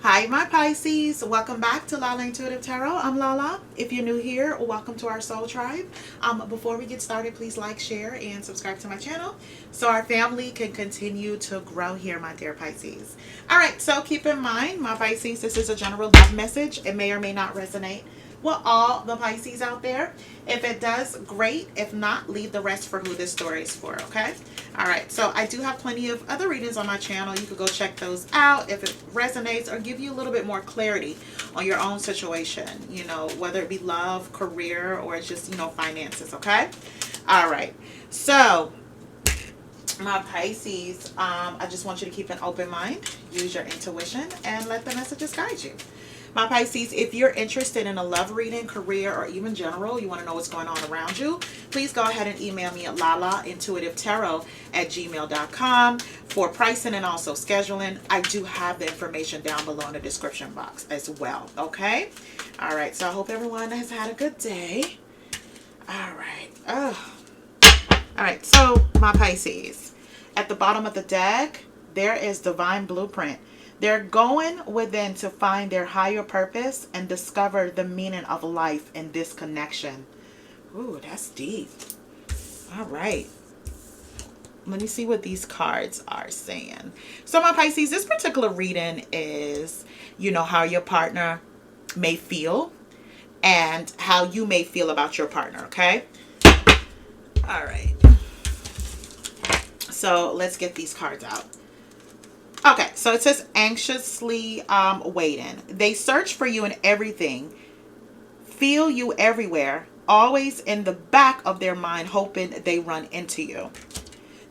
Hi, my Pisces. Welcome back to Lala Intuitive Tarot. I'm Lala. If you're new here, welcome to our soul tribe. Before we get started, please like, share, and subscribe to my channel so our family can continue to grow here, my dear Pisces. All right, so keep in mind, my Pisces, this is a general love message. It may or may not resonate with all the Pisces out there. If it does, great. If not, leave the rest for who this story is for, okay? All right, so I do have plenty of other readings on my channel. You could go check those out if it resonates or give you a little bit more clarity on your own situation, you know, whether it be love, career, or just, you know, finances, okay? All right, so my Pisces, I just want you to keep an open mind, use your intuition, and let the messages guide you. My Pisces, if you're interested in a love reading, career, or even general, you want to know what's going on around you, please go ahead and email me at lalaintuitivetarot@gmail.com for pricing and also scheduling. I do have the information down below in the description box as well, okay? All right, so I hope everyone has had a good day. All right. All right, so my Pisces, at the bottom of the deck, there is Divine Blueprint. They're going within to find their higher purpose and discover the meaning of life in this connection. Ooh, that's deep. All right. Let me see what these cards are saying. So my Pisces, this particular reading is, you know, how your partner may feel and how you may feel about your partner, okay? All right. So let's get these cards out. Okay, so it says anxiously waiting. They search for you in everything, feel you everywhere, always in the back of their mind, hoping they run into you.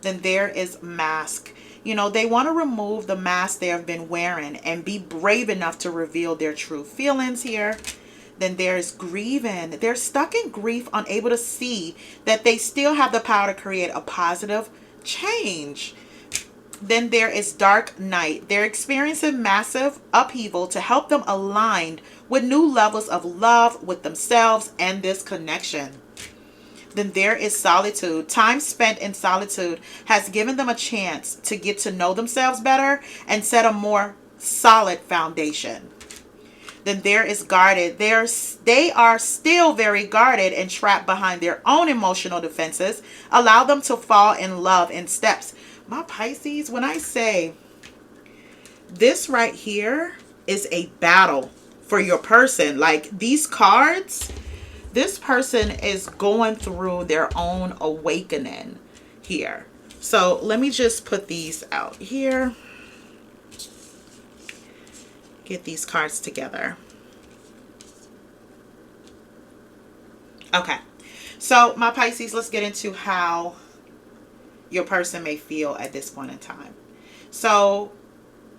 Then there is mask. You know, they want to remove the mask they have been wearing and be brave enough to reveal their true feelings here. Then there's grieving. They're stuck in grief, unable to see that they still have the power to create a positive change. Then there is dark night. They're experiencing massive upheaval to help them align with new levels of love with themselves and this connection. Then there is solitude. Time spent in solitude has given them a chance to get to know themselves better and set a more solid foundation. Then there is guarded. They are still very guarded and trapped behind their own emotional defenses. Allow them to fall in love in steps. My Pisces, when I say this right here is a battle for your person, like these cards, this person is going through their own awakening here. So let me just put these out here. Get these cards together. Okay. So my Pisces, let's get into how your person may feel at this point in time. So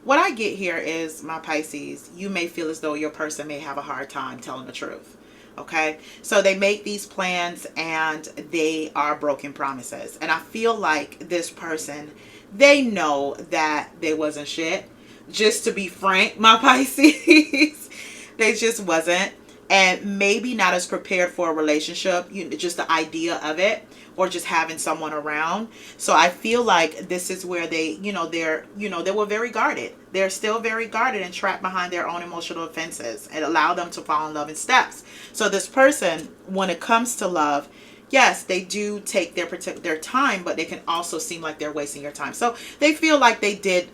what I get here is, my Pisces, you may feel as though your person may have a hard time telling the truth. Okay, so they make these plans and they are broken promises, and I feel like this person, they know that they wasn't shit. Just to be frank, my Pisces, they just wasn't, and maybe not as prepared for a relationship, just the idea of it, or just having someone around. So I feel like this is where they, they were very guarded. They're still very guarded and trapped behind their own emotional defenses, and allow them to fall in love in steps. So this person, when it comes to love, yes, they do take their time, but they can also seem like they're wasting your time. So they feel like they did,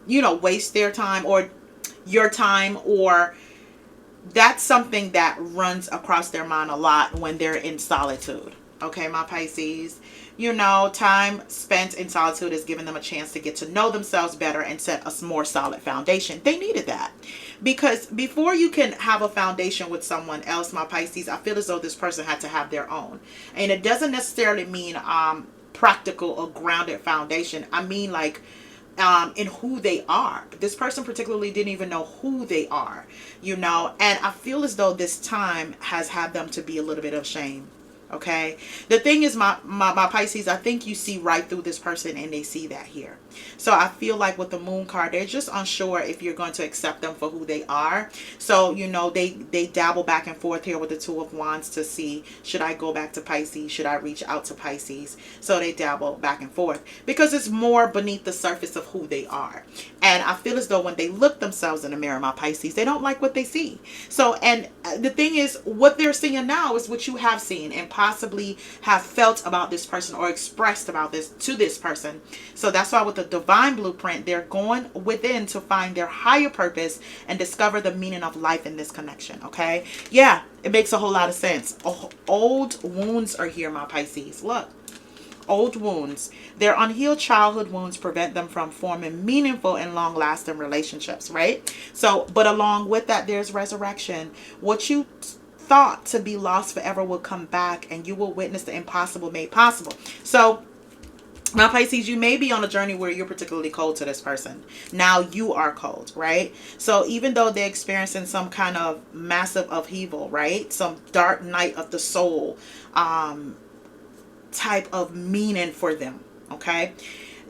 waste their time or your time, or that's something that runs across their mind a lot when they're in solitude. Okay, my Pisces, time spent in solitude has given them a chance to get to know themselves better and set a more solid foundation. They needed that, because before you can have a foundation with someone else, my Pisces, I feel as though this person had to have their own. And it doesn't necessarily mean practical or grounded foundation. I mean, like, in who they are. This person particularly didn't even know who they are, and I feel as though this time has had them to be a little bit ashamed. Okay, the thing is, my Pisces, I think you see right through this person, and they see that here. So I feel like with the moon card, they're just unsure if you're going to accept them for who they are. So, they dabble back and forth here with the Two of Wands to see, should I go back to Pisces? Should I reach out to Pisces? So they dabble back and forth because it's more beneath the surface of who they are. And I feel as though when they look themselves in the mirror, my Pisces, they don't like what they see. So, and the thing is, what they're seeing now is what you have seen and possibly have felt about this person or expressed about this to this person. So that's why with the divine blueprint, they're going within to find their higher purpose and discover the meaning of life in this connection. Okay. Yeah, it makes a whole lot of sense. Old wounds are here, my Pisces. Look. Old wounds. Their unhealed childhood wounds prevent them from forming meaningful and long-lasting relationships, right? So, but along with that, there's resurrection. What you thought to be lost forever will come back, and you will witness the impossible made possible. So, my Pisces, you may be on a journey where you're particularly cold to this person. Now you are cold, right? So even though they're experiencing some kind of massive upheaval, right? Some dark night of the soul, type of meaning for them, okay?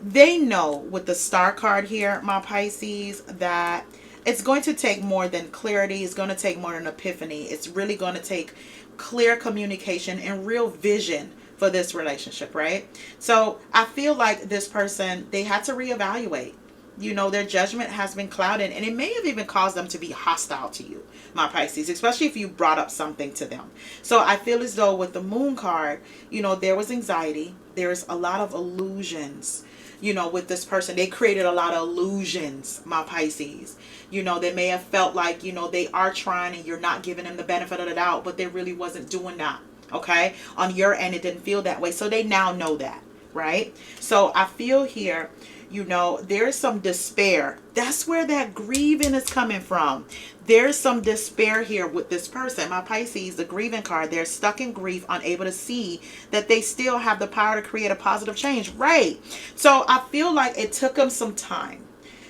They know with the Star card here, my Pisces, that it's going to take more than clarity. It's going to take more than epiphany. It's really going to take clear communication and real vision for this relationship, right? So I feel like this person, they had to reevaluate. Their judgment has been clouded, and it may have even caused them to be hostile to you, my Pisces, especially if you brought up something to them. So I feel as though with the moon card, there was anxiety. There's a lot of illusions, with this person. They created a lot of illusions, my Pisces. They may have felt like, they are trying and you're not giving them the benefit of the doubt, but they really wasn't doing that. Okay. On your end, it didn't feel that way. So they now know that, right? So I feel here, there's some despair. That's where that grieving is coming from. There's some despair here with this person. My Pisces, the grieving card, they're stuck in grief, unable to see that they still have the power to create a positive change. Right. So I feel like it took them some time,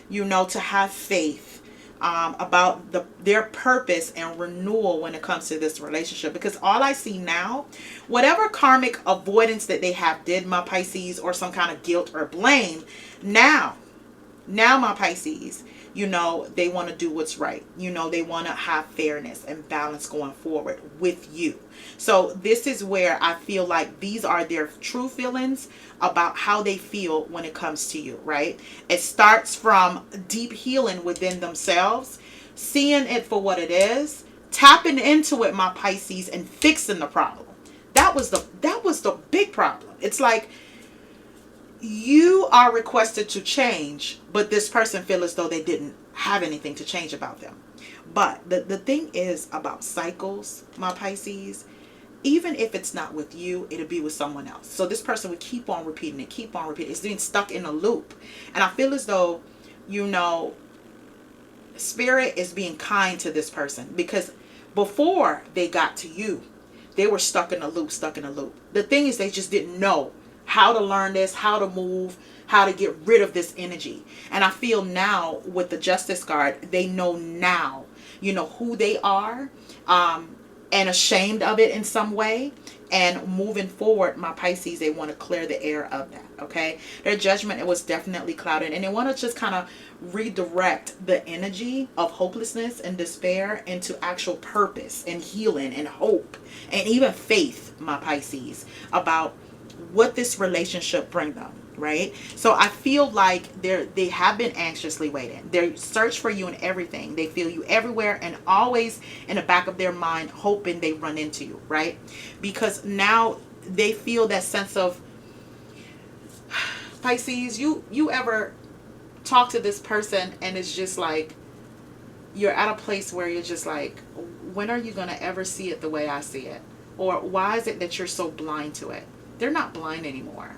to have faith about their purpose and renewal when it comes to this relationship. Because all I see now, whatever karmic avoidance that they have did, my Pisces, or some kind of guilt or blame, now my Pisces, they want to do what's right. They want to have fairness and balance going forward with you. So this is where I feel like these are their true feelings about how they feel when it comes to you, right? It starts from deep healing within themselves, seeing it for what it is, tapping into it, my Pisces, and fixing the problem. That was the big problem. It's like you are requested to change, but this person feels as though they didn't have anything to change about them. But the thing is about cycles, my Pisces, even if it's not with you, it'll be with someone else. So this person would keep on repeating it, keep on repeating it. It's being stuck in a loop. And I feel as though, Spirit is being kind to this person, because before they got to you, they were stuck in a loop, The thing is, they just didn't know how to learn this, how to move, how to get rid of this energy. And I feel now with the Justice card, they know now, who they are, and ashamed of it in some way. And moving forward, my Pisces, they want to clear the air of that, okay? Their judgment, it was definitely clouded. And they want to just kind of redirect the energy of hopelessness and despair into actual purpose and healing and hope and even faith, my Pisces, about what this relationship bring them, right? So I feel like they have been anxiously waiting. They search for you in everything. They feel you everywhere, and always in the back of their mind hoping they run into you, right? Because now they feel that sense of, Pisces, you ever talk to this person and it's just like you're at a place where you're just like, when are you going to ever see it the way I see it? Or why is it that you're so blind to it? They're not blind anymore.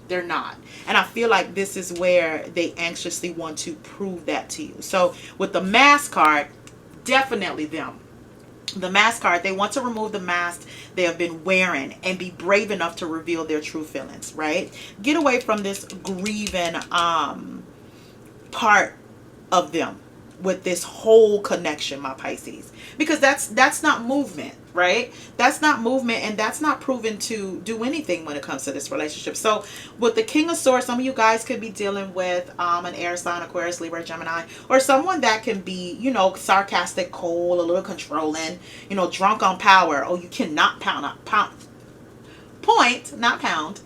They're not. And I feel like this is where they anxiously want to prove that to you. So with the Mask card, definitely them. The Mask card, they want to remove the mask they have been wearing and be brave enough to reveal their true feelings, right? Get away from this grieving part of them. with this whole connection, my Pisces, because that's not movement, right? That's not movement, and that's not proven to do anything when it comes to this relationship. So with the King of Swords, some of you guys could be dealing with an air sign, Aquarius, Libra, Gemini, or someone that can be, you know, sarcastic, cold, a little controlling, you know, drunk on power. Oh, you cannot point, not pound,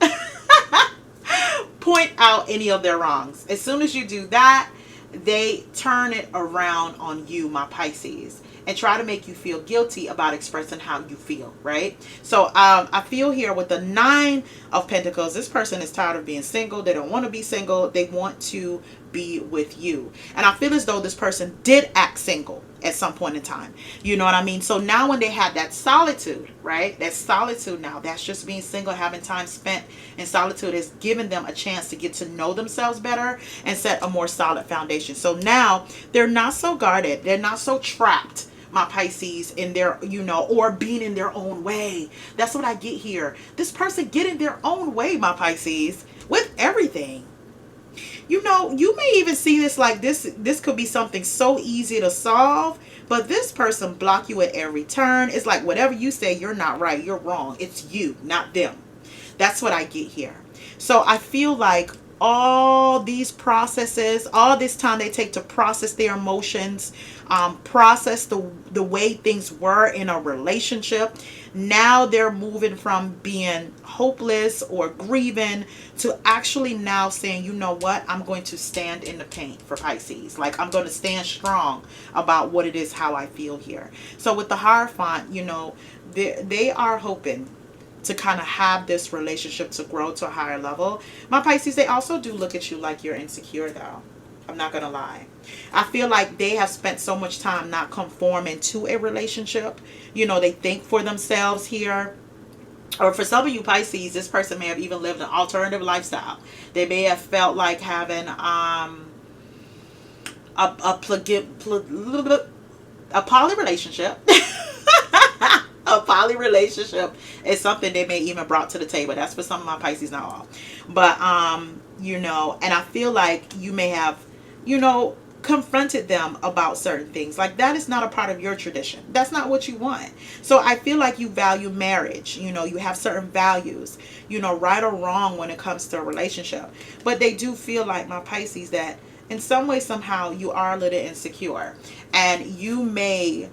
point out any of their wrongs. As soon as you do that, they turn it around on you, my Pisces, and try to make you feel guilty about expressing how you feel, right? So I feel here with the Nine of Pentacles, this person is tired of being single. They don't want to be single. They want to be with you. And I feel as though this person did act single at some point in time. You know what I mean? So now when they had that solitude, right? That solitude now, that's just being single, having time spent in solitude, is giving them a chance to get to know themselves better and set a more solid foundation. So now they're not so guarded. They're not so trapped, my Pisces, in their, you know, or being in their own way. That's what I get here. This person get in their own way, my Pisces, with everything. You know, you may even see this like this could be something so easy to solve, but this person block you at every turn. It's like whatever you say, you're not right, you're wrong. It's you, not them. That's what I get here. So I feel like all these processes, all this time they take to process their emotions, process the way things were in a relationship. Now they're moving from being hopeless or grieving to actually now saying, you know what, I'm going to stand in the pain, for Pisces. Like, I'm going to stand strong about what it is, how I feel here. So with the Hierophant, you know, they are hoping to kind of have this relationship to grow to a higher level. My Pisces, they also do look at you like you're insecure, though. I'm not going to lie. I feel like they have spent so much time not conforming to a relationship. You know, they think for themselves here. Or for some of you Pisces, this person may have even lived an alternative lifestyle. They may have felt like having a poly relationship. A poly relationship is something they may even brought to the table. That's for some of my Pisces, not all. But you know, and I feel like you may have, you know, confronted them about certain things. Like, that is not a part of your tradition. That's not what you want. So I feel like you value marriage. You know, you have certain values, you know, right or wrong when it comes to a relationship. But they do feel like, my Pisces, that in some way, somehow, you are a little insecure. And you may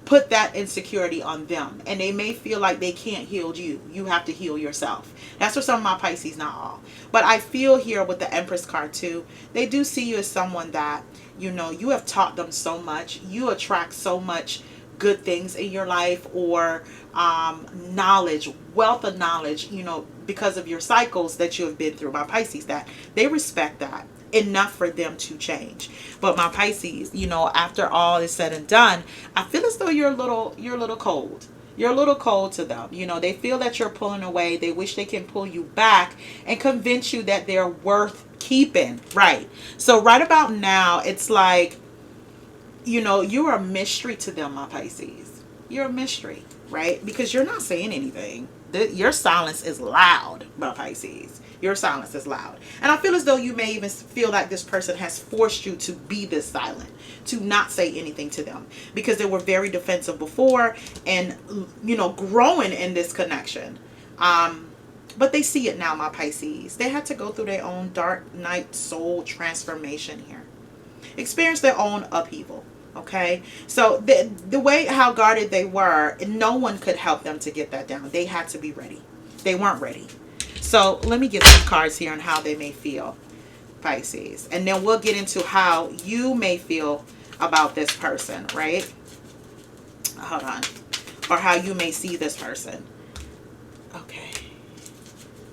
put that insecurity on them, and they may feel like they can't heal you. You have to heal yourself. That's for some of my Pisces, not all. But I feel here with the Empress card too, they do see you as someone that, you know, you have taught them so much. You attract so much good things in your life, or knowledge, wealth of knowledge, you know, because of your cycles that you have been through, my Pisces, that they respect that enough for them to change. But my Pisces, you know, after all is said and done, I feel as though you're a little cold. You're a little cold to them. You know, they feel that you're pulling away. They wish they can pull you back and convince you that they're worth keeping. Right. So right about now, it's like, you know, you're a mystery to them, my Pisces. You're a mystery, right? Because you're not saying anything. Your silence is loud, my Pisces. Your silence is loud. And I feel as though you may even feel like this person has forced you to be this silent, to not say anything to them, because they were very defensive before and, you know, growing in this connection. But they see it now, my Pisces. They had to go through their own dark night soul transformation here. Experience their own upheaval. Okay, so the way how guarded they were, no one could help them to get that down. They had to be ready. They weren't ready. So let me get some cards here on how they may feel, Pisces, and then we'll get into how you may feel about this person, right? Hold on. Or how you may see this person. Okay,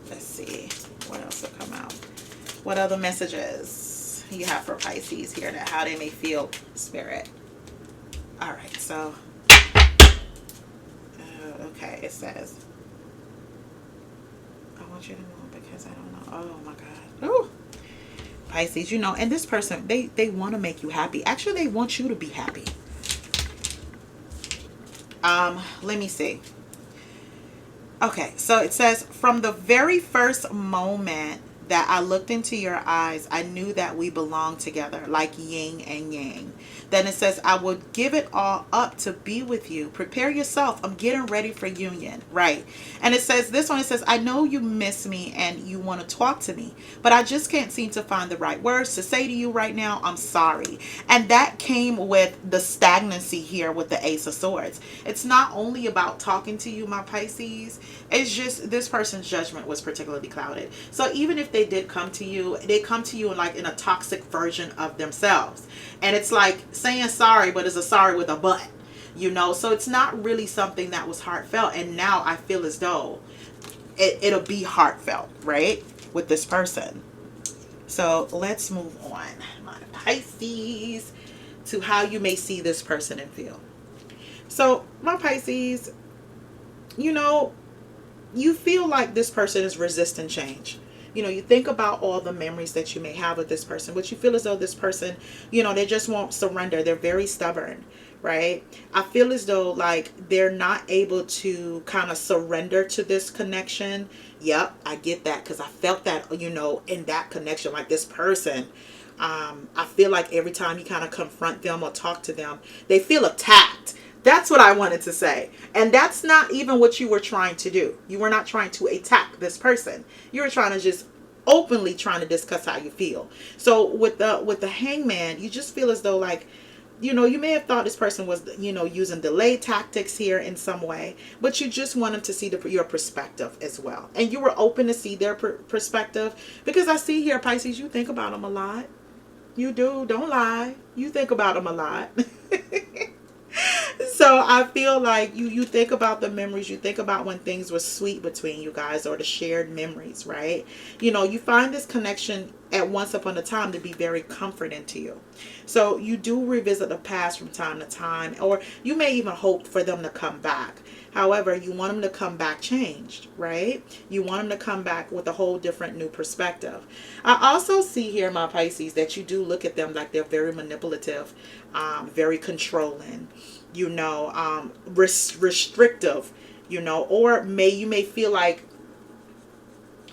let's see what else will come out. What other messages you have for Pisces here, that how they may feel, Spirit? All right, so okay, it says, I want you to know because I don't know. Oh my God. Ooh. Pisces, you know, and this person, they want to make you happy. Actually, they want you to be happy. Let me see. Okay, so it says, from the very first moment that I looked into your eyes. I knew that we belonged together like yin and yang. Then it says, I would give it all up to be with you. Prepare yourself. I'm getting ready for union. Right. And it says this one, it says, I know you miss me and you want to talk to me, but I just can't seem to find the right words to say to you right now. I'm sorry. And that came with the stagnancy here with the Ace of Swords. It's not only about talking to you, my Pisces. It's just this person's judgment was particularly clouded. So even if they did come to you, they come to you in a toxic version of themselves. And it's like saying sorry, but it's a sorry with a but, so it's not really something that was heartfelt. And now I feel as though it'll be heartfelt, right, with this person. So let's move on, my Pisces, to how you may see this person and feel. So my Pisces, you feel like this person is resisting change. You think about all the memories that you may have with this person, but you feel as though this person, they just won't surrender. They're very stubborn, right? I feel as though like they're not able to kind of surrender to this connection. Yep, I get that, because I felt that, in that connection, like this person, I feel like every time you kind of confront them or talk to them, they feel attacked. That's what I wanted to say. And that's not even what you were trying to do. You were not trying to attack this person. You were trying to just openly trying to discuss how you feel. So with the Hangman, you just feel as though like, you may have thought this person was, using delay tactics here in some way, but you just wanted to see your perspective as well. And you were open to see their perspective, because I see here, Pisces, you think about them a lot. You do. Don't lie. You think about them a lot. So I feel like you think about the memories, you think about when things were sweet between you guys, or the shared memories, right? You find this connection at once upon a time to be very comforting to you. So you do revisit the past from time to time, or you may even hope for them to come back. However, you want them to come back changed, right? You want them to come back with a whole different new perspective. I also see here, my Pisces, that you do look at them like they're very manipulative, very controlling, restrictive, or you may feel like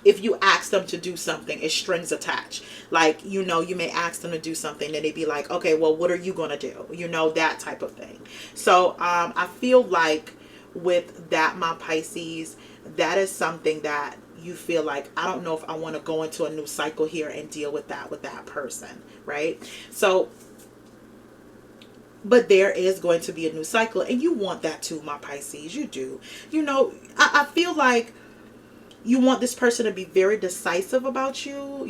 if you ask them to do something, it's strings attached. Like, you may ask them to do something and they'd be like, okay, well, what are you going to do? That type of thing. So I feel like with that, my Pisces, that is something that you feel like, I don't know if I want to go into a new cycle here and deal with that person, right? So, but there is going to be a new cycle, and you want that too, my Pisces. You do. I feel like you want this person to be very decisive about you,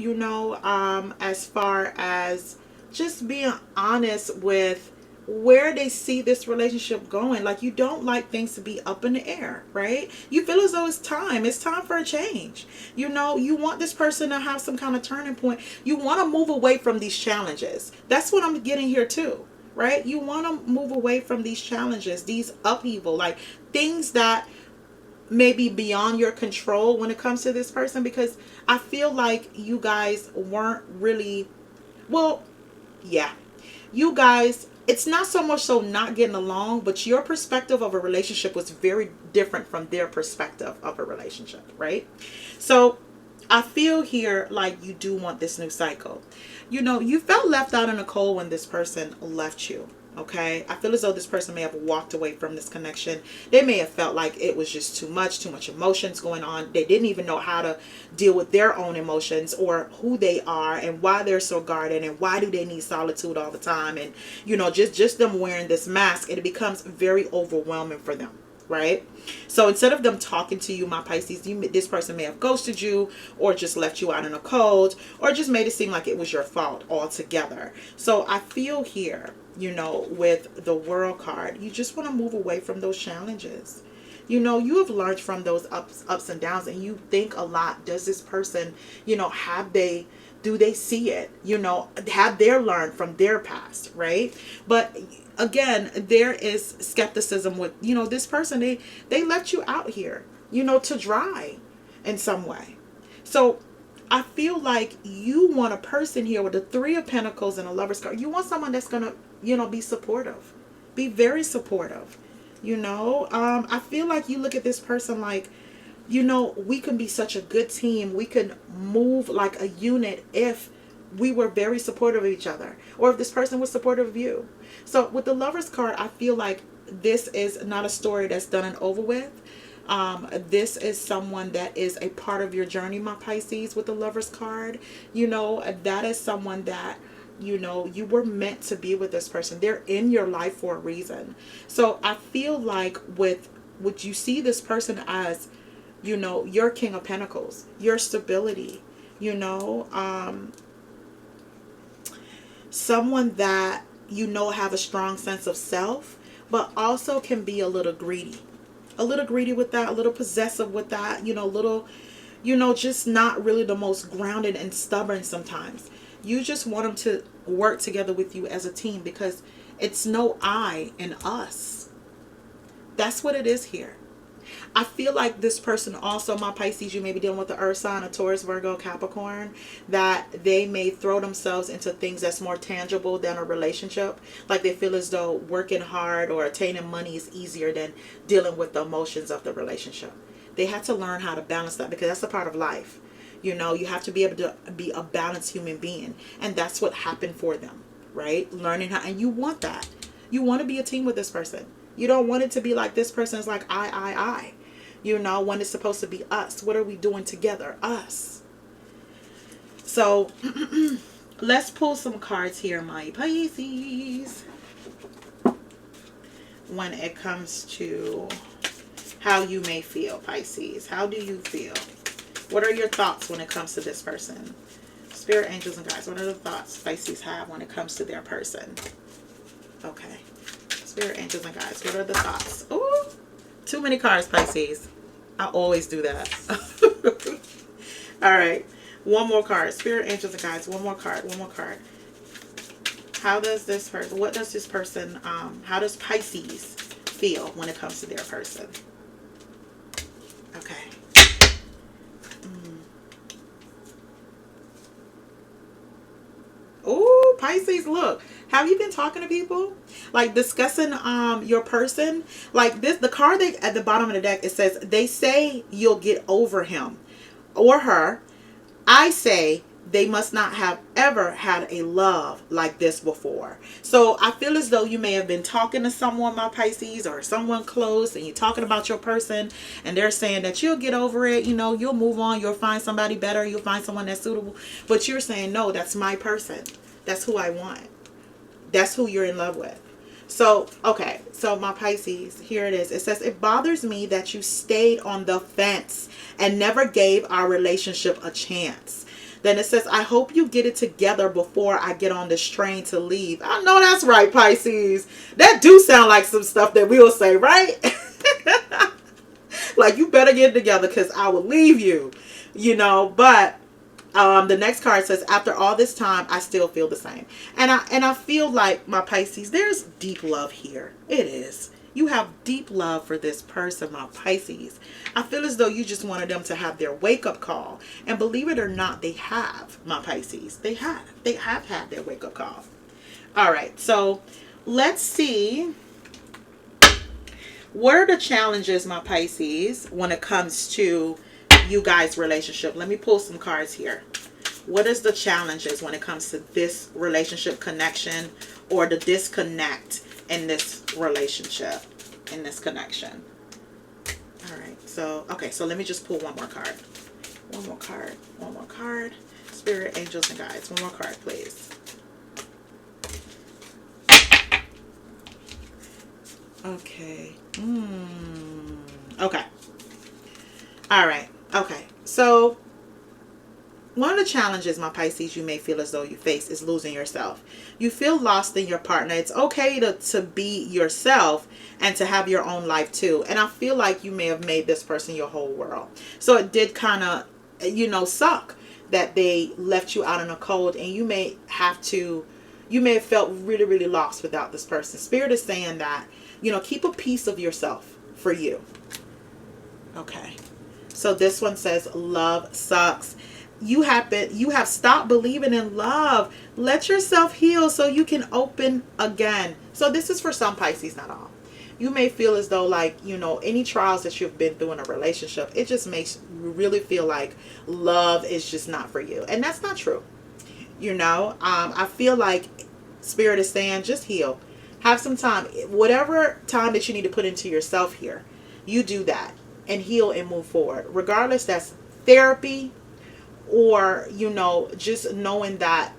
as far as just being honest with where they see this relationship going. Like, you don't like things to be up in the air, right? You feel as though it's time for a change. You want this person to have some kind of turning point. You want to move away from these challenges. That's what I'm getting here too, right? You want to move away from these challenges, these upheaval, like things that may be beyond your control when it comes to this person, because I feel like you guys weren't really, you guys, it's not so much so not getting along, but your perspective of a relationship was very different from their perspective of a relationship, right? So I feel here like you do want this new cycle. You felt left out in the cold when this person left you. Okay, I feel as though this person may have walked away from this connection. They may have felt like it was just too much emotions going on. They didn't even know how to deal with their own emotions, or who they are, and why they're so guarded, and why do they need solitude all the time. And just them wearing this mask, it becomes very overwhelming for them, right? So instead of them talking to you, my Pisces, this person may have ghosted you, or just left you out in a cold, or just made it seem like it was your fault altogether. So I feel here, with the World card, you just want to move away from those challenges. You have learned from those ups and downs, and you think a lot. Does this person, do they see it? Have they learned from their past, right? But again, there is skepticism with, this person, they left you out here, to dry in some way. So I feel like you want a person here with the Three of Pentacles and a Lover's card. You want someone that's going to, be supportive, be very supportive. I feel like you look at this person like, You know, we can be such a good team. We can move like a unit if we were very supportive of each other, or if this person was supportive of you. So with the Lovers card, I feel like this is not a story that's done and over with. This is someone that is a part of your journey, my Pisces, with the Lovers card. You know, that is someone that, you know, you were meant to be with this person. They're in your life for a reason. So I feel like with what you see this person as, you know, your King of Pentacles, your stability, you know, someone that, you know, have a strong sense of self, but also can be a little greedy. A little greedy with that, a little possessive with that, you know, little, you know, just not really the most grounded and stubborn sometimes. You just want them to work together with you as a team, because it's no I in us. That's what it is here. I feel like this person also, my Pisces, you may be dealing with the earth sign, a Taurus, Virgo, Capricorn, that they may throw themselves into things that's more tangible than a relationship. Like they feel as though working hard or attaining money is easier than dealing with the emotions of the relationship. They have to learn how to balance that, because that's a part of life. You know, you have to be able to be a balanced human being. And that's what happened for them, right? Learning how, and you want that. You want to be a team with this person. You don't want it to be like this person is like I. You know, when it's supposed to be us. What are we doing together? Us. So let's pull some cards here, my Pisces, when it comes to how you may feel, Pisces. How do you feel? What are your thoughts when it comes to this person? Spirit, angels, and guides. What are the thoughts Pisces have when it comes to their person? Okay. Spirit, angels, and guides. What are the thoughts? Ooh, too many cards, Pisces. I always do that. All right. One more card. Spirit, angels, and guides. One more card. One more card. How does this person, what does this person, how does Pisces feel when it comes to their person? Okay. Oh, Pisces, look. Have you been talking to people? Like discussing your person? Like this, the card at the bottom of the deck, it says, they say you'll get over him or her. I say they must not have ever had a love like this before. So I feel as though you may have been talking to someone, my Pisces, or someone close, and you're talking about your person, and they're saying that you'll get over it, you know, you'll move on, you'll find somebody better, you'll find someone that's suitable. But you're saying, no, that's my person. That's who I want. That's who you're in love with. So, okay. So my Pisces, here it is. It says, it bothers me that you stayed on the fence and never gave our relationship a chance. Then it says, I hope you get it together before I get on this train to leave. I know that's right, Pisces. That do sound like some stuff that we will say, right? Like, you better get it together because I will leave you, you know. But the next card says, after all this time, I still feel the same. And I feel like, my Pisces, there's deep love here. It is. You have deep love for this person, my Pisces. I feel as though you just wanted them to have their wake-up call. And believe it or not, they have, my Pisces. They have. They have had their wake-up call. All right. So let's see. What are the challenges, my Pisces, when it comes to you guys' relationship? Let me pull some cards here. What is the challenges when it comes to this relationship connection, or the disconnect in this relationship, in this connection? All right. So, okay. So let me just pull one more card. One more card. One more card. Spirit, angels, and guides. One more card, please. Okay. Okay. All right. Okay. So one of the challenges, my Pisces, you may feel as though you face is losing yourself. You feel lost in your partner. It's okay to be yourself and to have your own life too. And I feel like you may have made this person your whole world. So it did kind of, you know, suck that they left you out in the cold, and you may have felt really, really lost without this person. Spirit is saying that, you know, keep a piece of yourself for you. Okay. So this one says, love sucks. You have stopped believing in love. Let yourself heal so you can open again. So this is for some Pisces, not all. you may feel as though, like, any trials that you've been through in a relationship, it just makes you really feel like love is just not for you. And that's not true. I feel like Spirit is saying just heal. Have some time. Whatever time that you need to put into yourself here, you do that and heal and move forward. Regardless, that's therapy or, just knowing that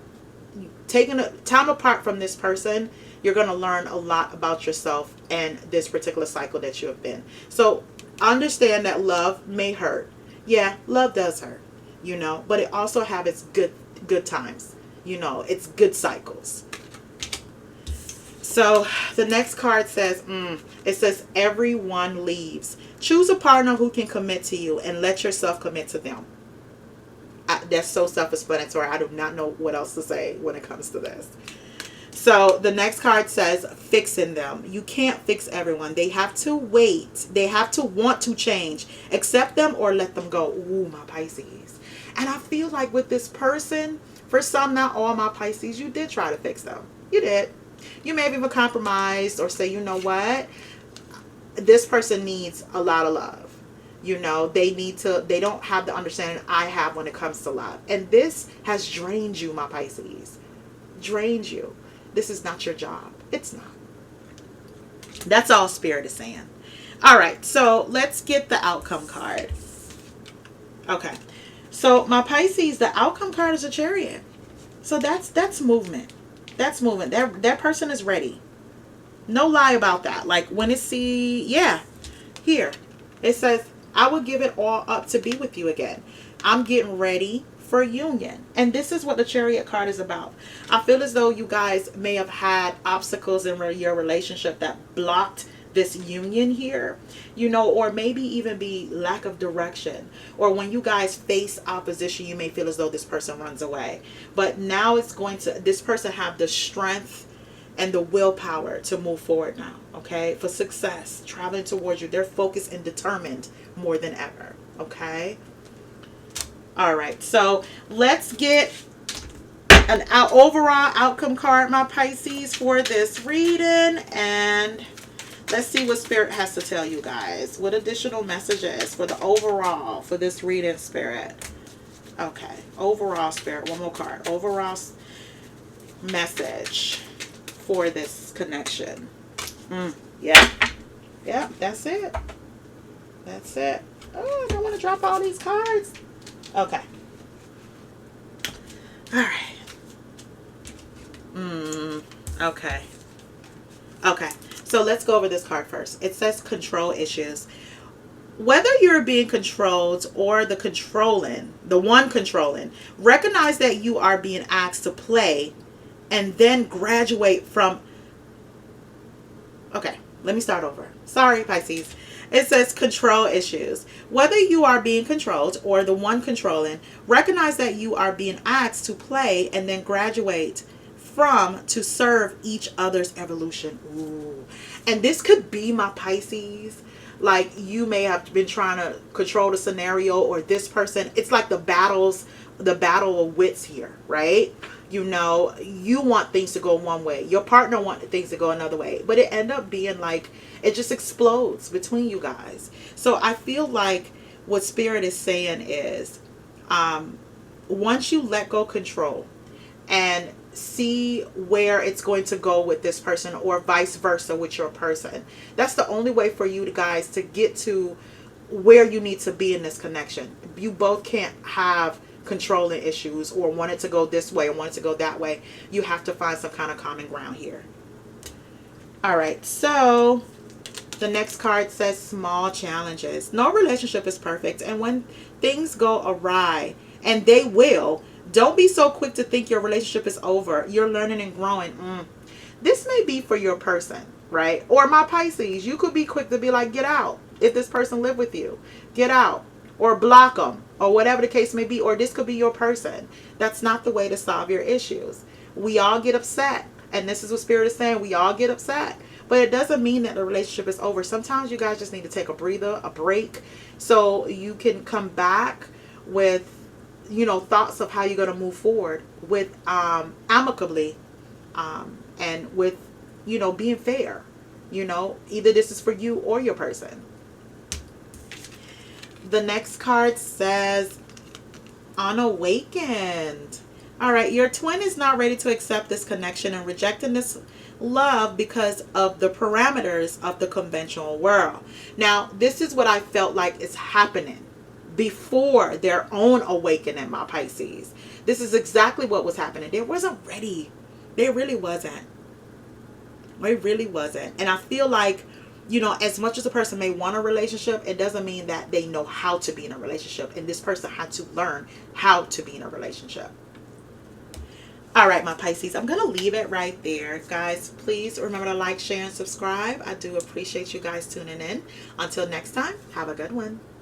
taking a time apart from this person, you're going to learn a lot about yourself and this particular cycle that you have been. So understand that love may hurt. Yeah, love does hurt, but it also have its good times. It's good cycles. So the next card says, it says, everyone leaves. Choose a partner who can commit to you and let yourself commit to them. That's so self-explanatory. I do not know what else to say when it comes to this. So the next card says, fixing them. You can't fix everyone. They have to wait. They have to want to change. Accept them or let them go. Ooh, my Pisces. And I feel like with this person, for some, not all, my Pisces, you did try to fix them. You did. You may have even compromised or say, you know what? This person needs a lot of love. They don't have the understanding I have when it comes to love. And this has drained you, my Pisces. Drained you. This is not your job. It's not. That's all Spirit is saying. All right. So let's get the outcome card. Okay. So my Pisces, the outcome card is a Chariot. So that's movement. That's movement. That person is ready. No lie about that. Like when it here it says, I will give it all up to be with you again. I'm getting ready for union. And this is what the Chariot card is about. I feel as though you guys may have had obstacles in your relationship that blocked this union here, or maybe even be lack of direction, or when you guys face opposition, you may feel as though this person runs away. But now this person have the strength and the willpower to move forward now, okay, for success, traveling towards you. They're focused and determined more than ever, okay? All right, so let's get an overall outcome card, my Pisces, for this reading, and let's see what Spirit has to tell you guys. What additional messages for the overall for this reading, Spirit? Okay, overall, Spirit, one more card. Overall message for this connection. Yeah, that's it. That's it. Oh, I don't want to drop all these cards. Okay. All right. Okay. Okay. So let's go over this card first. It says control issues. Whether you're being controlled or the one controlling, recognize that you are being asked to play and then graduate from... Okay, let me start over. Sorry, Pisces. It says control issues. Whether you are being controlled or the one controlling, recognize that you are being asked to play and then graduate from to serve each other's evolution. Ooh. And this could be, my Pisces, like you may have been trying to control the scenario, or this person. It's like the battle of wits here, right? You want things to go one way. Your partner wants things to go another way. But it end up being like it just explodes between you guys. So I feel like what Spirit is saying is once you let go control and see where it's going to go with this person, or vice versa with your person, that's the only way for you guys to get to where you need to be in this connection. You both can't have controlling issues or want it to go this way or want it to go that way. You have to find some kind of common ground here. All right, so the next card says small challenges. No relationship is perfect, and when things go awry, and they will, don't be so quick to think your relationship is over. You're learning and growing. This may be for your person, right? Or my Pisces, you could be quick to be like, get out. If this person live with you, get out. Or block them, or whatever the case may be. Or this could be your person. That's not the way to solve your issues. We all get upset. And this is what Spirit is saying. We all get upset. But it doesn't mean that the relationship is over. Sometimes you guys just need to take a breather, a break, so you can come back with, thoughts of how you're going to move forward with amicably, and with, being fair. You know, either this is for you or your person. The next card says unawakened. All right, your twin is not ready to accept this connection and rejecting this love because of the parameters of the conventional world. Now, this is what I felt like is happening before their own awakening, my Pisces. This is exactly what was happening. They wasn't ready. They really wasn't. They really wasn't. And I feel like, you know, as much as a person may want a relationship, it doesn't mean that they know how to be in a relationship. And this person had to learn how to be in a relationship. All right, my Pisces, I'm going to leave it right there. Guys, please remember to like, share, and subscribe. I do appreciate you guys tuning in. Until next time, have a good one.